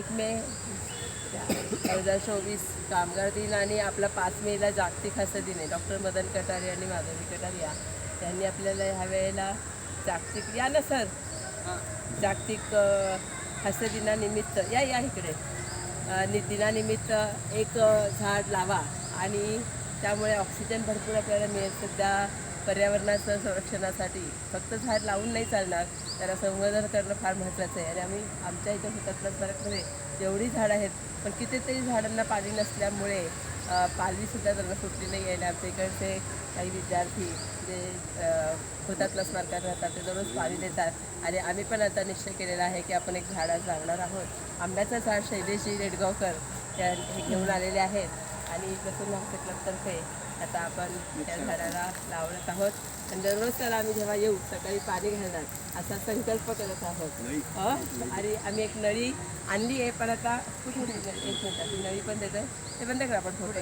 1 मे 2024 कामगार दिन आणि आपला 5 मेला जागतिक हास्य दिन आहे. डॉक्टर मदन कटारे आणि माधवी कटारिया यांनी आपल्याला ह्या वेळेला जागतिक या ना सर जागतिक हास्य दिनानिमित्त या इकडे दिनानिमित्त एक झाड लावा आणि त्यामुळे ऑक्सिजन भरपूर आपल्याला मिळेल. सध्या पर्यावरणाचं संरक्षणासाठी फक्त झाड लावून नाही चालणार, त्याला संवर्धन करणं फार महत्त्वाचं आहे. आणि आम्ही आमच्या इथं हुतात्मा स्मारकमध्ये जेवढी झाडं आहेत पण कितीतरी झाडांना पाणी नसल्यामुळे पालवीसुद्धा त्यांना सुटली नाही आहे. आणि आमच्या इकडचे काही विद्यार्थी जे हुतात्मा स्मारकात राहतात ते दररोज पाणी देतात आणि आम्ही पण आता निश्चय केलेला आहे की आपण एक झाड आज लावणार आहोत. आंब्याचं झाड शैलेशजी रेडगावकर हे घेऊन आलेले आहेत आणि प्रसन्न हास्य क्लबतर्फे आता आपण त्या झाडाला लावत आहोत. आणि दररोज त्याला आम्ही जेव्हा येऊ सकाळी पाणी घालणार असा संकल्प करत आहोत. आणि आम्ही एक नळी आणली आहे पण आता कुठे एक मिनिटात ती नळी पण देतं ते बंद करा आपण फोटो